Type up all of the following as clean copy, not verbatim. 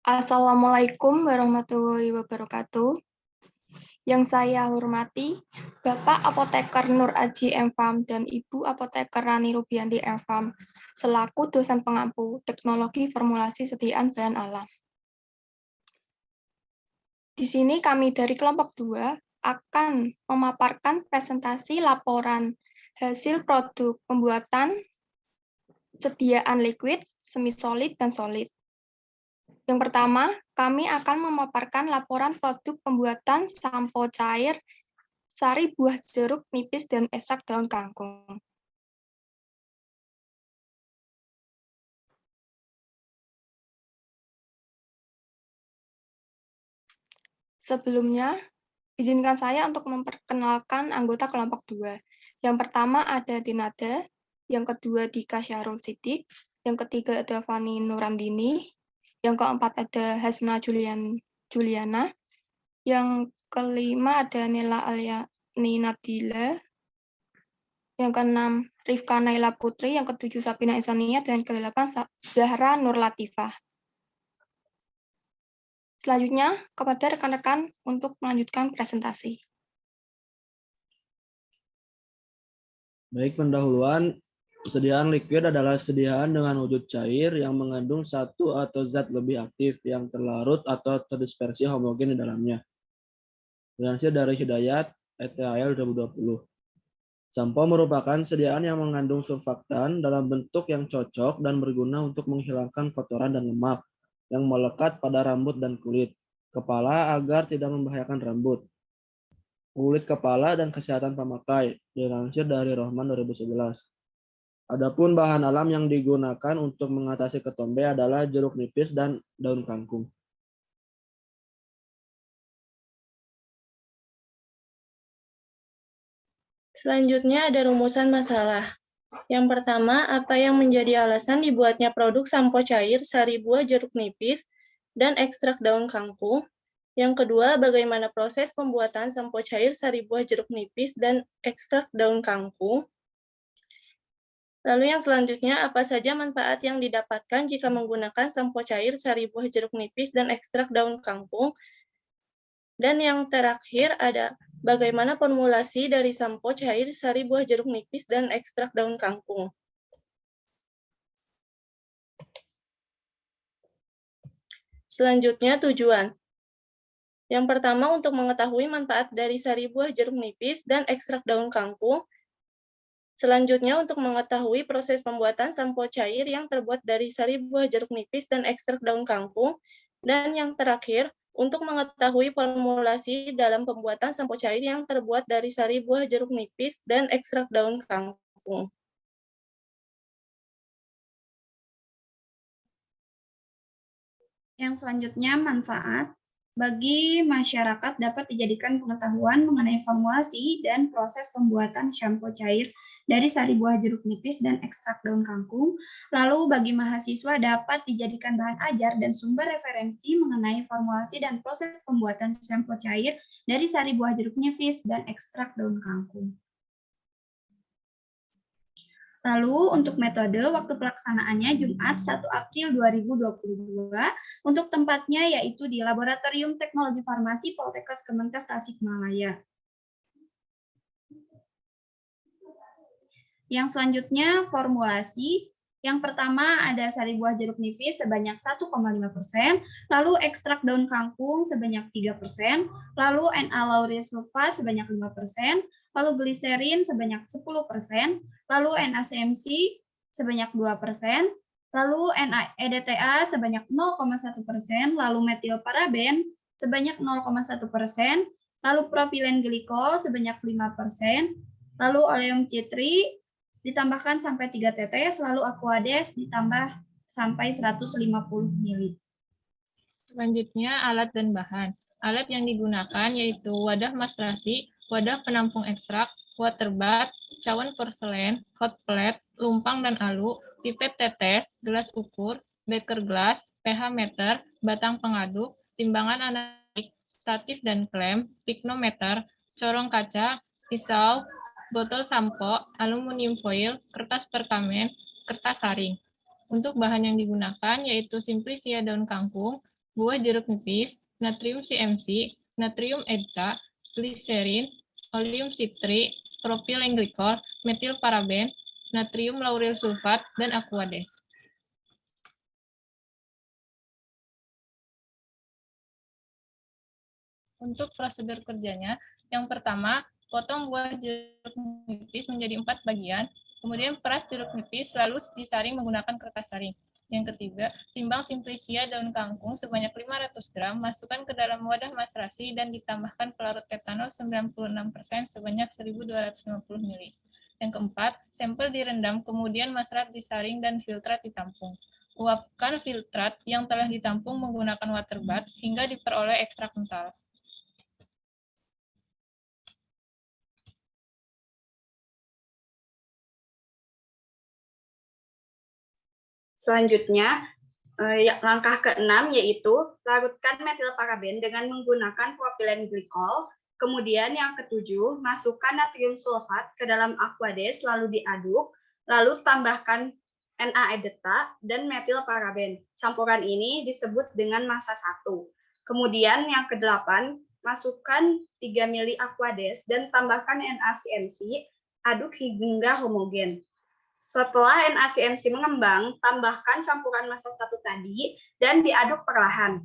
Assalamualaikum warahmatullahi wabarakatuh. Yang saya hormati, Bapak Apoteker Nur Aji M.Fam dan Ibu Apoteker Rani Rubianti M.Fam, selaku dosen pengampu Teknologi Formulasi Sediaan Bahan Alam. Di sini kami dari kelompok 2 akan memaparkan presentasi laporan hasil produk pembuatan sediaan liquid, semi-solid, dan solid. Yang pertama, kami akan memaparkan laporan produk pembuatan sampo cair sari buah jeruk nipis dan ekstrak daun kangkung. Sebelumnya, izinkan saya untuk memperkenalkan anggota kelompok 2. Yang pertama ada Dinada, yang kedua Dika Syahrul Siddiq, yang ketiga ada Fani Nurandini, yang keempat ada Hasna Juliana, yang kelima ada Nela Aliani Nadila, yang keenam Rifka Naila Putri, yang ketujuh Sabina Insania, dan kedelapan Zahra Nur Latifah. Selanjutnya, kepada rekan-rekan untuk melanjutkan presentasi. Baik, pendahuluan. Sediaan liquid adalah sediaan dengan wujud cair yang mengandung satu atau zat lebih aktif yang terlarut atau terdispersi homogen di dalamnya. Dilansir dari Hidayat, ETHL 2020. Sampo merupakan sediaan yang mengandung surfaktan dalam bentuk yang cocok dan berguna untuk menghilangkan kotoran dan lemak yang melekat pada rambut dan kulit kepala agar tidak membahayakan rambut, kulit kepala, dan kesehatan pemakai, dilansir dari Rohman 2011. Adapun bahan alam yang digunakan untuk mengatasi ketombe adalah jeruk nipis dan daun kangkung. Selanjutnya ada rumusan masalah. Yang pertama, apa yang menjadi alasan dibuatnya produk sampo cair sari buah jeruk nipis dan ekstrak daun kangkung. Yang kedua, bagaimana proses pembuatan sampo cair sari buah jeruk nipis dan ekstrak daun kangkung. Lalu yang selanjutnya, apa saja manfaat yang didapatkan jika menggunakan sampo cair sari buah jeruk nipis dan ekstrak daun kangkung. Dan yang terakhir ada bagaimana formulasi dari sampo cair sari buah jeruk nipis dan ekstrak daun kangkung. Selanjutnya tujuan. Yang pertama untuk mengetahui manfaat dari sari buah jeruk nipis dan ekstrak daun kangkung. Selanjutnya untuk mengetahui proses pembuatan sampo cair yang terbuat dari sari buah jeruk nipis dan ekstrak daun kangkung. Dan yang terakhir, untuk mengetahui formulasi dalam pembuatan sampo cair yang terbuat dari sari buah jeruk nipis dan ekstrak daun kangkung. Yang selanjutnya, manfaat. Bagi masyarakat dapat dijadikan pengetahuan mengenai formulasi dan proses pembuatan sampo cair dari sari buah jeruk nipis dan ekstrak daun kangkung. Lalu bagi mahasiswa dapat dijadikan bahan ajar dan sumber referensi mengenai formulasi dan proses pembuatan sampo cair dari sari buah jeruk nipis dan ekstrak daun kangkung. Lalu untuk metode waktu pelaksanaannya Jumat 1 April 2022, untuk tempatnya yaitu di Laboratorium Teknologi Farmasi Poltekkes Kemenkes Tasikmalaya. Yang selanjutnya formulasi. Yang pertama ada sari buah jeruk nipis sebanyak 1,5%, lalu ekstrak daun kangkung sebanyak 3%, lalu Na-lauryl sulfat sebanyak 5%, lalu gliserin sebanyak 10%, lalu NaCMC sebanyak 2%, lalu NAEDTA sebanyak 0,1%, lalu metilparaben sebanyak 0,1%, lalu propilen glikol sebanyak 5%, lalu oleum citri ditambahkan sampai 3 tetes, lalu aquades ditambah sampai 150 ml. Selanjutnya, alat dan bahan. Alat yang digunakan yaitu wadah mastrasi, wadah penampung ekstrak, water bath, cawan porselen, hot plate, lumpang dan alu, pipet tetes, gelas ukur, beker gelas, pH meter, batang pengaduk, timbangan analitik, statif dan klem, piknometer, corong kaca, pisau, botol sampo, aluminium foil, kertas perkamen, kertas saring. Untuk bahan yang digunakan yaitu simplisia daun kangkung, buah jeruk nipis, natrium CMC, natrium EDTA, gliserin, oleum citri, propylenglikol, metil paraben, natrium lauryl sulfat, dan aquades. Untuk prosedur kerjanya, yang pertama, potong buah jeruk nipis menjadi 4 bagian, kemudian peras jeruk nipis lalu disaring menggunakan kertas saring. Yang ketiga, timbang simplicia daun kangkung sebanyak 500 gram, masukkan ke dalam wadah maserasi dan ditambahkan pelarut etanol 96% sebanyak 1250 ml. Yang keempat, sampel direndam, kemudian maserat disaring dan filtrat ditampung. Uapkan filtrat yang telah ditampung menggunakan water bath hingga diperoleh ekstrak kental. Selanjutnya, langkah ke-6 yaitu larutkan metil paraben dengan menggunakan propylenglikol. Kemudian yang ke-7, masukkan natrium sulfat ke dalam aquades lalu diaduk, lalu tambahkan NaEDTA dan metil paraben. Campuran ini disebut dengan massa 1. Kemudian yang ke-8, masukkan 3 ml aquades dan tambahkan NaCMC, aduk hingga homogen. Setelah NaCMC mengembang, tambahkan campuran massa 1 tadi dan diaduk perlahan.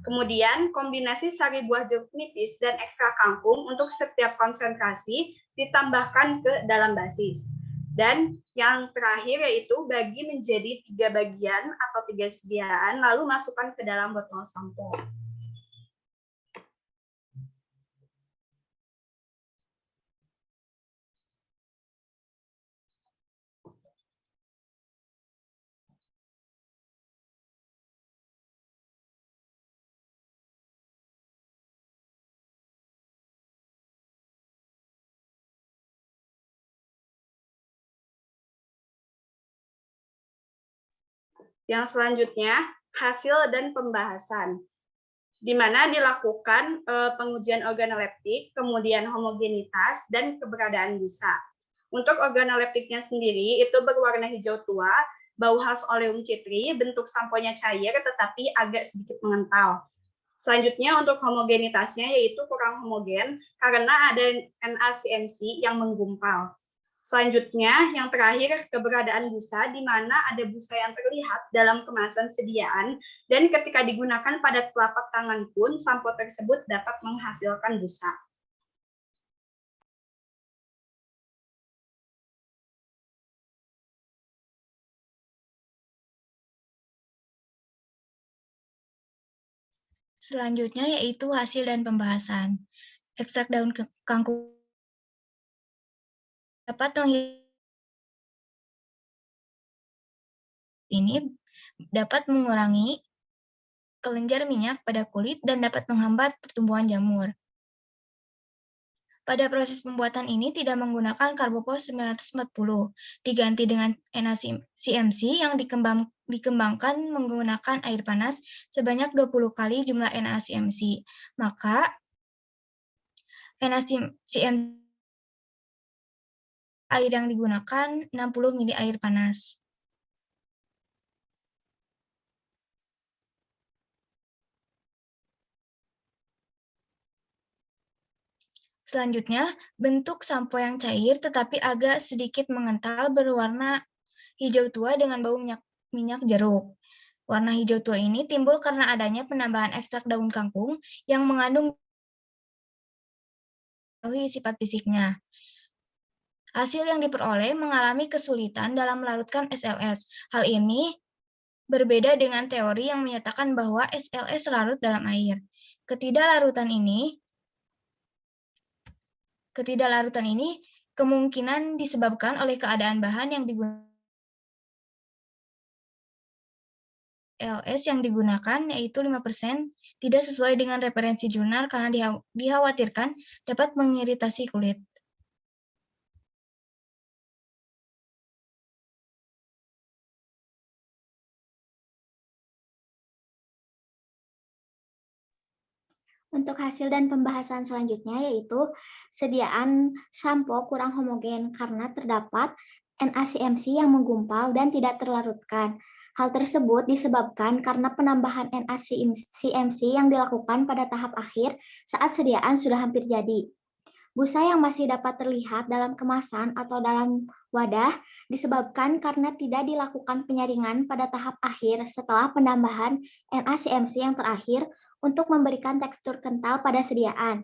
Kemudian, kombinasi sari buah jeruk nipis dan ekstrak kangkung untuk setiap konsentrasi ditambahkan ke dalam basis. Dan yang terakhir yaitu bagi menjadi 3 bagian atau 3 sediaan, lalu masukkan ke dalam botol sampo. Yang selanjutnya, hasil dan pembahasan, di mana dilakukan pengujian organoleptik, kemudian homogenitas, dan keberadaan busa. Untuk organoleptiknya sendiri, itu berwarna hijau tua, bau khas oleum citri, bentuk samponya cair, tetapi agak sedikit mengental. Selanjutnya, untuk homogenitasnya, yaitu kurang homogen, karena ada NaCMC yang menggumpal. Selanjutnya, yang terakhir, keberadaan busa, di mana ada busa yang terlihat dalam kemasan sediaan, dan ketika digunakan pada telapak tangan pun, sampo tersebut dapat menghasilkan busa. Selanjutnya yaitu hasil dan pembahasan. Ekstrak daun kangkung dapat mengurangi kelenjar minyak pada kulit dan dapat menghambat pertumbuhan jamur. Pada proses pembuatan ini tidak menggunakan karbopos 940, diganti dengan NaCMC yang dikembangkan menggunakan air panas sebanyak 20 kali jumlah NaCMC. Maka NaCMC air yang digunakan 60 ml air panas. Selanjutnya, bentuk sampo yang cair tetapi agak sedikit mengental berwarna hijau tua dengan bau minyak jeruk. Warna hijau tua ini timbul karena adanya penambahan ekstrak daun kangkung yang mengandung sifat fisiknya. Hasil yang diperoleh mengalami kesulitan dalam melarutkan SLS. Hal ini berbeda dengan teori yang menyatakan bahwa SLS larut dalam air. Ketidaklarutan ini kemungkinan disebabkan oleh keadaan bahan yang digunakan LS yang digunakan yaitu 5% tidak sesuai dengan referensi jurnal karena dikhawatirkan dapat mengiritasi kulit. Untuk hasil dan pembahasan selanjutnya yaitu sediaan sampo kurang homogen karena terdapat NaCMC yang menggumpal dan tidak terlarutkan. Hal tersebut disebabkan karena penambahan NaCMC yang dilakukan pada tahap akhir saat sediaan sudah hampir jadi. Busa yang masih dapat terlihat dalam kemasan atau dalam wadah disebabkan karena tidak dilakukan penyaringan pada tahap akhir setelah penambahan NaCMC yang terakhir untuk memberikan tekstur kental pada sediaan.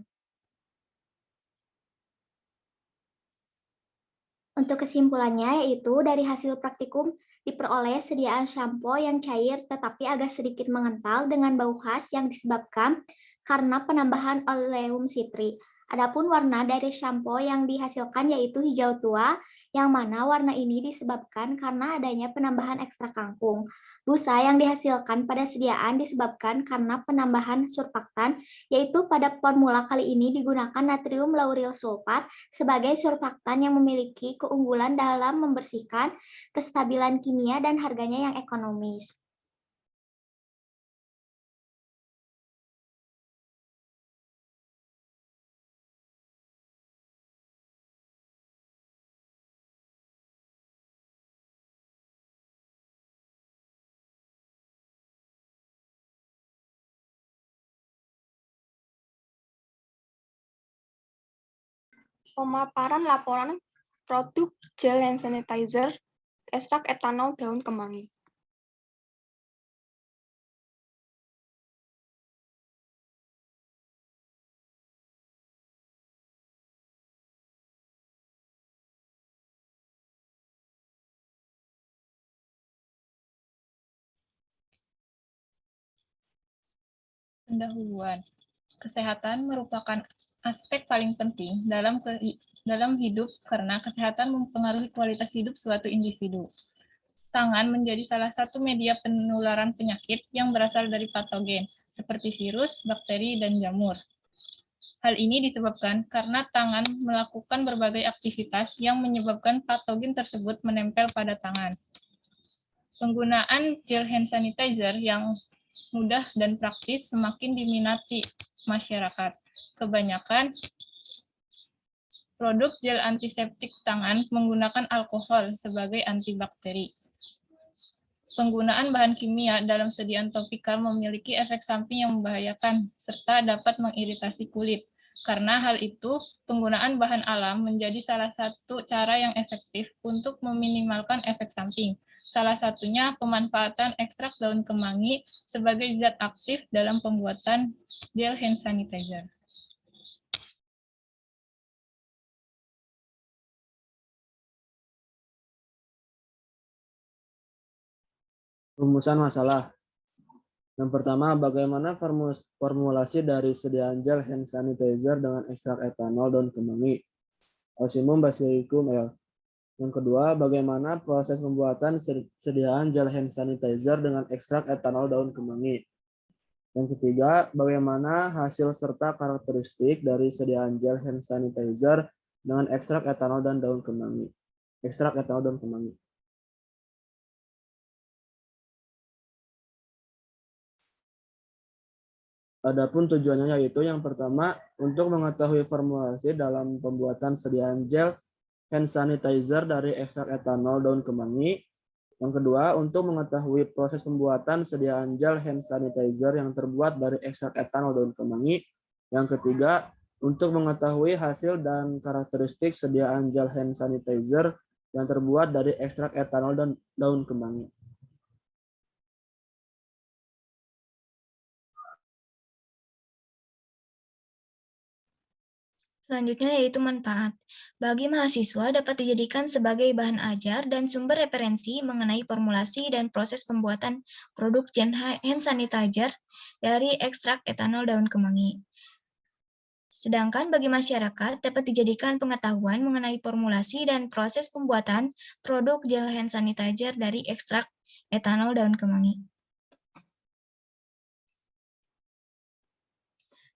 Untuk kesimpulannya yaitu dari hasil praktikum diperoleh sediaan sampo yang cair tetapi agak sedikit mengental dengan bau khas yang disebabkan karena penambahan oleum citri. Adapun warna dari sampo yang dihasilkan yaitu hijau tua, yang mana warna ini disebabkan karena adanya penambahan ekstrak kangkung. Busa yang dihasilkan pada sediaan disebabkan karena penambahan surfaktan, yaitu pada formula kali ini digunakan natrium lauryl sulfat sebagai surfaktan yang memiliki keunggulan dalam membersihkan, kestabilan kimia, dan harganya yang ekonomis. Pemaparan laporan produk gel hand sanitizer ekstrak etanol daun kemangi. Pendahuluan. Kesehatan merupakan aspek paling penting dalam hidup karena kesehatan mempengaruhi kualitas hidup suatu individu. Tangan menjadi salah satu media penularan penyakit yang berasal dari patogen, seperti virus, bakteri, dan jamur. Hal ini disebabkan karena tangan melakukan berbagai aktivitas yang menyebabkan patogen tersebut menempel pada tangan. Penggunaan gel hand sanitizer yang mudah dan praktis semakin diminati masyarakat. Kebanyakan produk gel antiseptik tangan menggunakan alkohol sebagai antibakteri. Penggunaan bahan kimia dalam sediaan topikal memiliki efek samping yang membahayakan serta dapat mengiritasi kulit. Karena hal itu, penggunaan bahan alam menjadi salah satu cara yang efektif untuk meminimalkan efek samping. Salah satunya pemanfaatan ekstrak daun kemangi sebagai zat aktif dalam pembuatan gel hand sanitizer. Rumusan masalah. Yang pertama, bagaimana formulasi dari sediaan gel hand sanitizer dengan ekstrak etanol daun kemangi? Osimum basilicum L. Yang kedua, bagaimana proses pembuatan sediaan gel hand sanitizer dengan ekstrak etanol daun kemangi? Yang ketiga, bagaimana hasil serta karakteristik dari sediaan gel hand sanitizer dengan ekstrak etanol dan daun kemangi? Ekstrak etanol daun kemangi. Adapun tujuannya yaitu yang pertama, untuk mengetahui formulasi dalam pembuatan sediaan gel hand sanitizer dari ekstrak etanol daun kemangi. Yang kedua, untuk mengetahui proses pembuatan sediaan gel hand sanitizer yang terbuat dari ekstrak etanol daun kemangi. Yang ketiga, untuk mengetahui hasil dan karakteristik sediaan gel hand sanitizer yang terbuat dari ekstrak etanol dan daun kemangi. Selanjutnya yaitu manfaat. Bagi mahasiswa dapat dijadikan sebagai bahan ajar dan sumber referensi mengenai formulasi dan proses pembuatan produk gel hand sanitizer dari ekstrak etanol daun kemangi. Sedangkan bagi masyarakat dapat dijadikan pengetahuan mengenai formulasi dan proses pembuatan produk gel hand sanitizer dari ekstrak etanol daun kemangi.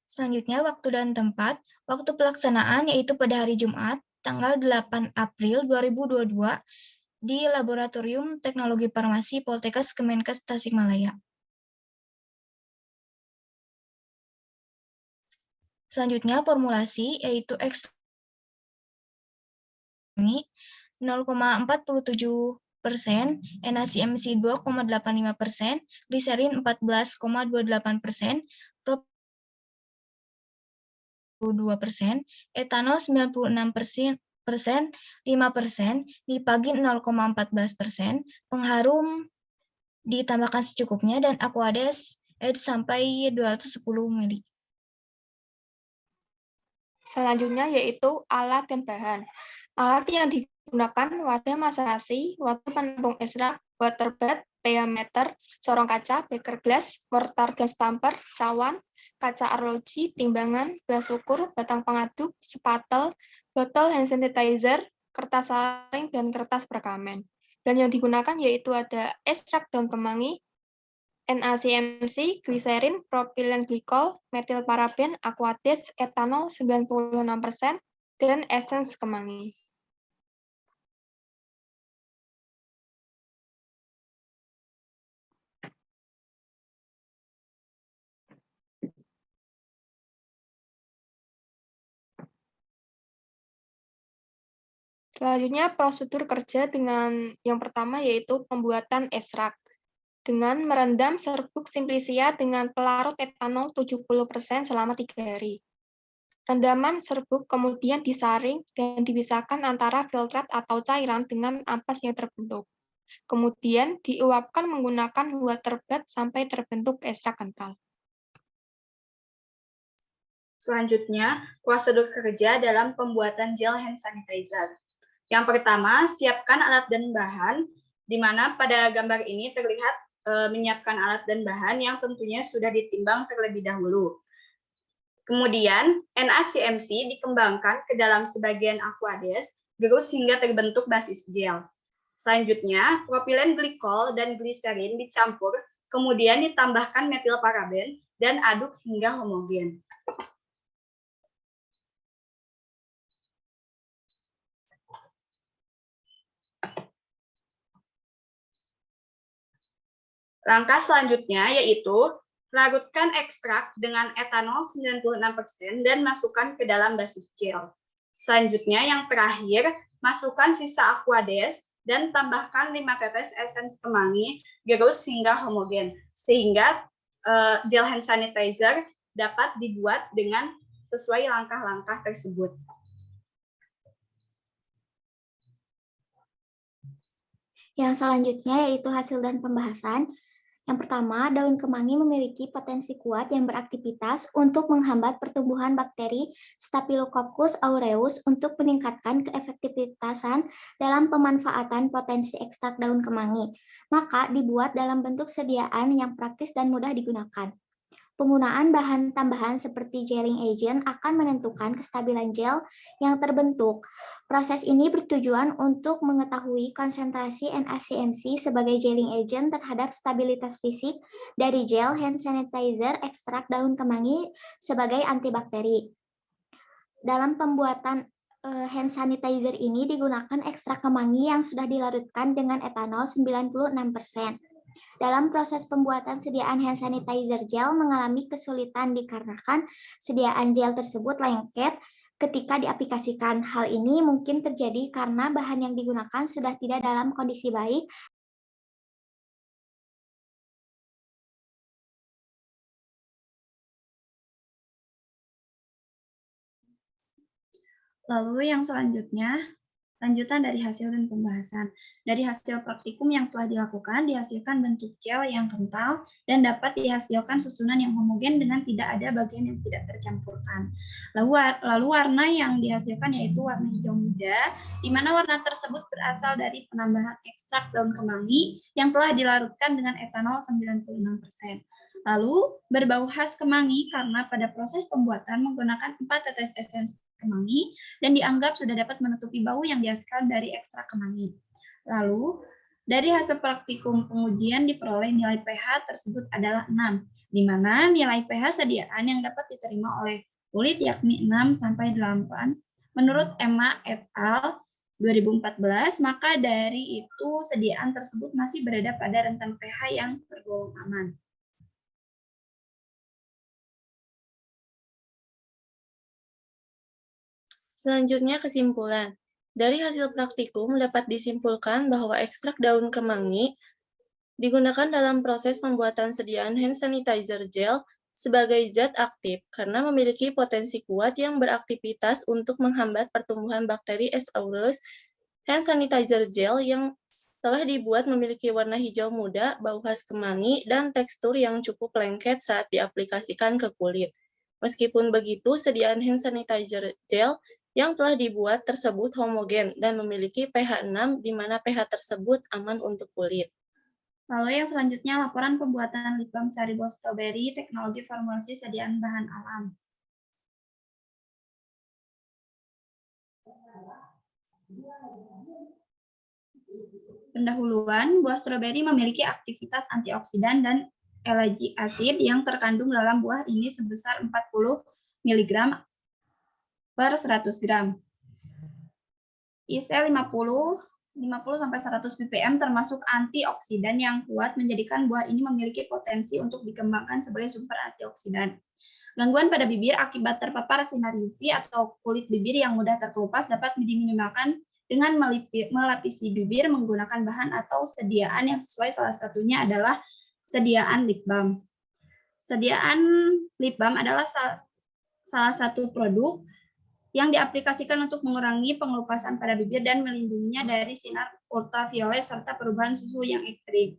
Selanjutnya, waktu dan tempat. Waktu pelaksanaan yaitu pada hari Jumat, tanggal 8 April 2022 di Laboratorium Teknologi Farmasi Poltekkes Kemenkes Tasikmalaya. Selanjutnya, formulasi yaitu ekstrak 0,47% NaCMC 2,85%, gliserin 14,28%, 2%, etanol 96%, 5%, nipagin 0,14%, pengharum ditambahkan secukupnya, dan Aquades sampai 210 ml. Selanjutnya yaitu alat dan bahan. Alat yang digunakan wadah maserasi, wadah penampung ekstrak, water bath, pH meter, sorong kaca, beker glass, mortar dan stamper, cawan, kaca arloji, timbangan, gelas ukur, batang pengaduk, spatel, botol hand sanitizer, kertas saring, dan kertas perkamen. Dan yang digunakan yaitu ada ekstrak daun kemangi, NaCMC, gliserin, propilen glikol, metil paraben, Aquades, etanol 96%, dan esens kemangi. Selanjutnya prosedur kerja dengan yang pertama yaitu pembuatan ekstrak. Dengan merendam serbuk simplicia dengan pelarut etanol 70% selama 3 hari. Rendaman serbuk kemudian disaring dan dipisahkan antara filtrat atau cairan dengan ampas yang terbentuk. Kemudian diuapkan menggunakan water bath sampai terbentuk ekstrak kental. Selanjutnya, prosedur kerja dalam pembuatan gel hand sanitizer. Yang pertama, siapkan alat dan bahan, di mana pada gambar ini terlihat menyiapkan alat dan bahan yang tentunya sudah ditimbang terlebih dahulu. Kemudian, NaCMC dikembangkan ke dalam sebagian Aquades, gerus hingga terbentuk basis gel. Selanjutnya, propilen glikol dan gliserin dicampur, kemudian ditambahkan metil paraben, dan aduk hingga homogen. Langkah selanjutnya yaitu larutkan ekstrak dengan etanol 96% dan masukkan ke dalam basis gel. Selanjutnya yang terakhir, masukkan sisa Aquades dan tambahkan 5 tetes esens kemangi, gerus hingga homogen, sehingga gel hand sanitizer dapat dibuat dengan sesuai langkah-langkah tersebut. Yang selanjutnya yaitu hasil dan pembahasan. Yang pertama, daun kemangi memiliki potensi kuat yang beraktivitas untuk menghambat pertumbuhan bakteri Staphylococcus aureus untuk meningkatkan keefektivitasan dalam pemanfaatan potensi ekstrak daun kemangi. Maka dibuat dalam bentuk sediaan yang praktis dan mudah digunakan. Penggunaan bahan tambahan seperti gelling agent akan menentukan kestabilan gel yang terbentuk. Proses ini bertujuan untuk mengetahui konsentrasi NaCMC sebagai gelling agent terhadap stabilitas fisik dari gel hand sanitizer ekstrak daun kemangi sebagai antibakteri. Dalam pembuatan hand sanitizer ini digunakan ekstrak kemangi yang sudah dilarutkan dengan etanol 96%. Dalam proses pembuatan sediaan hand sanitizer gel mengalami kesulitan dikarenakan sediaan gel tersebut lengket ketika diaplikasikan. Hal ini mungkin terjadi karena bahan yang digunakan sudah tidak dalam kondisi baik. Lalu yang selanjutnya, lanjutan dari hasil dan pembahasan. Dari hasil praktikum yang telah dilakukan, dihasilkan bentuk gel yang kental dan dapat dihasilkan susunan yang homogen dengan tidak ada bagian yang tidak tercampurkan. Lalu warna yang dihasilkan yaitu warna hijau muda, di mana warna tersebut berasal dari penambahan ekstrak daun kemangi yang telah dilarutkan dengan etanol 96%. Lalu berbau khas kemangi karena pada proses pembuatan menggunakan 4 tetes esens kemangi dan dianggap sudah dapat menutupi bau yang dihasilkan dari ekstrak kemangi. Lalu, dari hasil praktikum pengujian diperoleh nilai pH tersebut adalah 6, di mana nilai pH sediaan yang dapat diterima oleh kulit yakni 6-8. Menurut Emma et al. 2014, maka dari itu sediaan tersebut masih berada pada rentan pH yang tergolong aman. Selanjutnya kesimpulan. Dari hasil praktikum dapat disimpulkan bahwa ekstrak daun kemangi digunakan dalam proses pembuatan sediaan hand sanitizer gel sebagai zat aktif karena memiliki potensi kuat yang beraktivitas untuk menghambat pertumbuhan bakteri S. aureus. Hand sanitizer gel yang telah dibuat memiliki warna hijau muda, bau khas kemangi, dan tekstur yang cukup lengket saat diaplikasikan ke kulit. Meskipun begitu, sediaan hand sanitizer gel yang telah dibuat tersebut homogen dan memiliki pH 6, di mana pH tersebut aman untuk kulit. Lalu yang selanjutnya laporan pembuatan lip balm sari buah stroberi, teknologi formulasi sediaan bahan alam. Pendahuluan, buah stroberi memiliki aktivitas antioksidan dan elegic acid yang terkandung dalam buah ini sebesar 40 mg per 100 gram. IC 50-100 ppm termasuk antioksidan yang kuat menjadikan buah ini memiliki potensi untuk dikembangkan sebagai sumber antioksidan. Gangguan pada bibir akibat terpapar sinar UV atau kulit bibir yang mudah terkelupas dapat diminimalkan dengan melapisi bibir menggunakan bahan atau sediaan yang sesuai, salah satunya adalah sediaan lip balm. Sediaan lip balm adalah salah satu produk yang diaplikasikan untuk mengurangi pengelupasan pada bibir dan melindunginya dari sinar ultraviolet serta perubahan suhu yang ekstrim.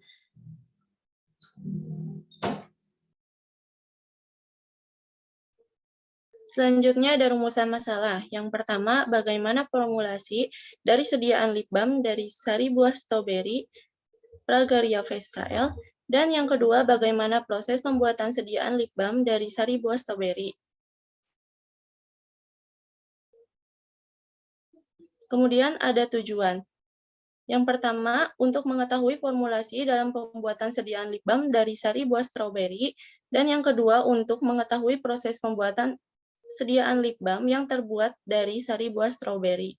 Selanjutnya ada rumusan masalah. Yang pertama, bagaimana formulasi dari sediaan lip balm dari sari buah stroberi, Fragaria facile, dan yang kedua, bagaimana proses pembuatan sediaan lip balm dari sari buah stroberi. Kemudian ada tujuan. Yang pertama, untuk mengetahui formulasi dalam pembuatan sediaan lip balm dari sari buah stroberi, dan yang kedua, untuk mengetahui proses pembuatan sediaan lip balm yang terbuat dari sari buah stroberi.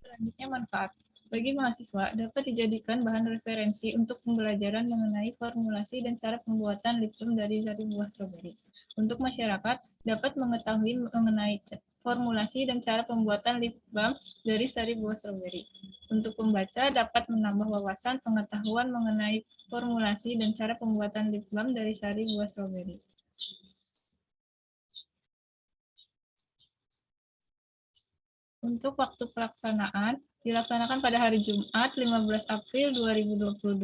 Selanjutnya manfaat. Bagi mahasiswa, dapat dijadikan bahan referensi untuk pembelajaran mengenai formulasi dan cara pembuatan lip balm dari sari buah stroberi. Untuk masyarakat, dapat mengetahui mengenai formulasi dan cara pembuatan lip balm dari sari buah stroberi. Untuk pembaca, dapat menambah wawasan pengetahuan mengenai formulasi dan cara pembuatan lip balm dari sari buah stroberi. Untuk waktu pelaksanaan, dilaksanakan pada hari Jumat 15 April 2022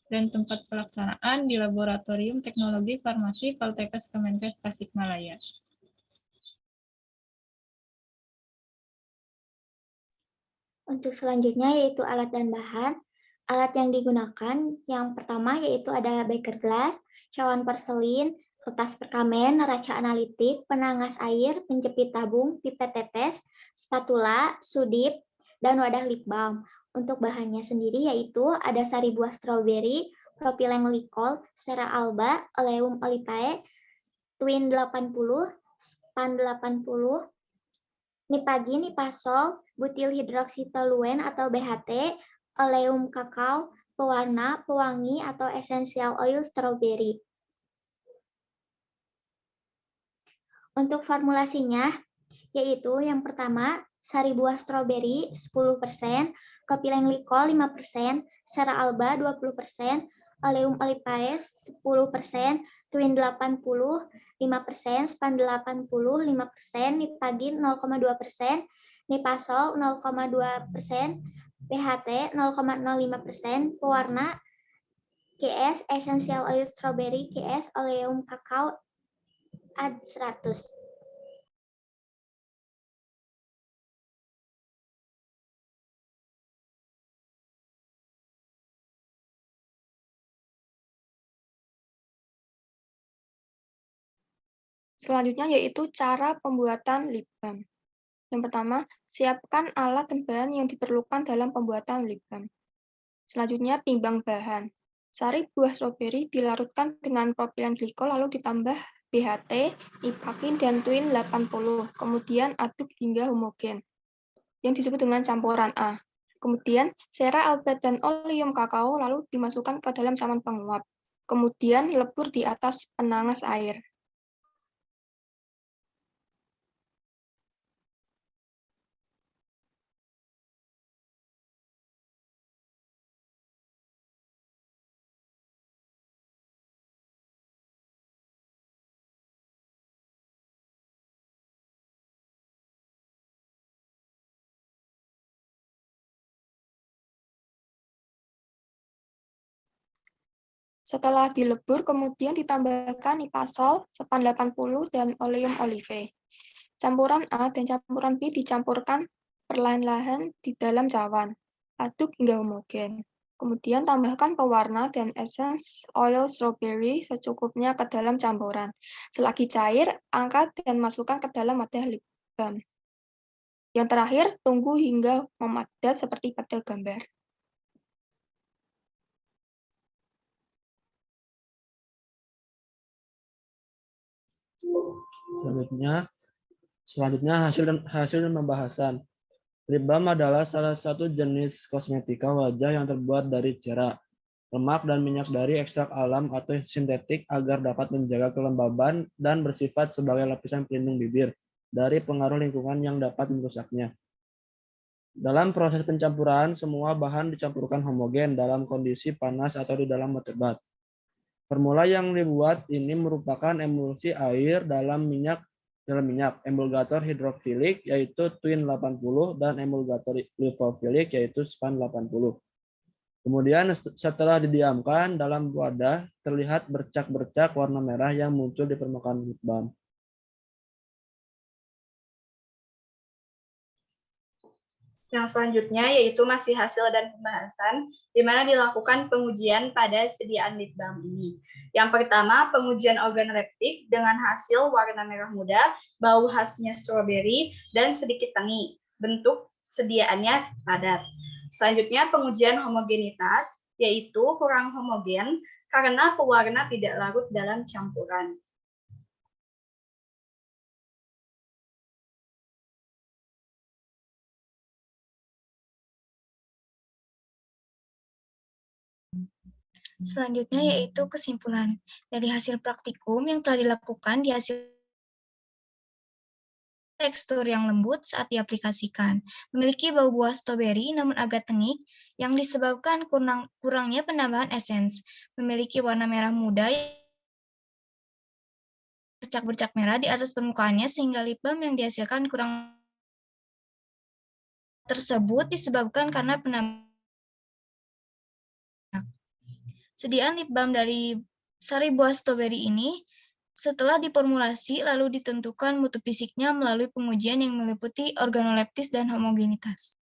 dan tempat pelaksanaan di Laboratorium Teknologi Farmasi Poltekkes Kemenkes Tasikmalaya. Untuk selanjutnya yaitu alat dan bahan. Alat yang digunakan yang pertama yaitu ada beker glass, cawan porselin, kertas perkamen, neraca analitik, penangas air, penjepit tabung, pipet tetes, spatula, sudip, dan wadah lip balm. Untuk bahannya sendiri yaitu ada sari buah stroberi, propylene glycol, cera alba, oleum olipae, twin 80, span 80, nipagin, nipasol, butil hidroksitoluen atau BHT, oleum kakao, pewarna, pewangi atau essential oil strawberry. Untuk formulasinya, yaitu yang pertama, sari buah stroberi 10%, propylene glycol 5%, cera alba 20%, oleum olipae 10%, twin 80, 5%, span 80, 5%, nipagin 0,2%, nipasol 0,2%, BHT 0,05%, pewarna GS, essential oil strawberry GS, oleum kakao ad 100. Selanjutnya yaitu cara pembuatan lip balm. Yang pertama, siapkan alat dan bahan yang diperlukan dalam pembuatan lip balm. Selanjutnya, timbang bahan. Sari buah stroberi dilarutkan dengan propylene glycol lalu ditambah BHT, nipagin, dan twin 80. Kemudian aduk hingga homogen, yang disebut dengan campuran A. Kemudian, cera alba dan oleum kakao lalu dimasukkan ke dalam cawan penguap. Kemudian lebur di atas penangas air. Setelah dilebur, kemudian ditambahkan nipasol, sepan 80, dan oleum olive. Campuran A dan campuran B dicampurkan perlahan-lahan di dalam cawan. Aduk hingga homogen. Kemudian tambahkan pewarna dan essence oil strawberry secukupnya ke dalam campuran. Selagi cair, angkat dan masukkan ke dalam wadah lip balm. Yang terakhir, tunggu hingga memadat seperti pada gambar. Selanjutnya hasil dan pembahasan. Lip balm adalah salah satu jenis kosmetika wajah yang terbuat dari cera, lemak, dan minyak dari ekstrak alam atau sintetik agar dapat menjaga kelembaban dan bersifat sebagai lapisan pelindung bibir dari pengaruh lingkungan yang dapat merusaknya. Dalam proses pencampuran, semua bahan dicampurkan homogen dalam kondisi panas atau di dalam waterbed. Formula yang dibuat ini merupakan emulsi air dalam minyak, emulgator hidrofilik yaitu Twin 80 dan emulgator lipofilik yaitu Span 80. Kemudian setelah didiamkan dalam wadah, terlihat bercak-bercak warna merah yang muncul di permukaan lip balm. Yang selanjutnya yaitu masih hasil dan pembahasan, di mana dilakukan pengujian pada sediaan lip balm ini. Yang pertama, pengujian organoleptik dengan hasil warna merah muda, bau khasnya stroberi, dan sedikit tangi. Bentuk sediaannya padat. Selanjutnya, pengujian homogenitas, yaitu kurang homogen karena pewarna tidak larut dalam campuran. Selanjutnya yaitu kesimpulan. Dari hasil praktikum yang telah dilakukan di hasil tekstur yang lembut saat diaplikasikan. Memiliki bau buah stroberi namun agak tengik yang disebabkan kurangnya penambahan esens. Memiliki warna merah muda bercak-bercak merah di atas permukaannya sehingga lip balm yang dihasilkan kurang tersebut disebabkan karena penambahan. Sediaan lip balm dari sari buah stroberi ini setelah diformulasi lalu ditentukan mutu fisiknya melalui pengujian yang meliputi organoleptis dan homogenitas.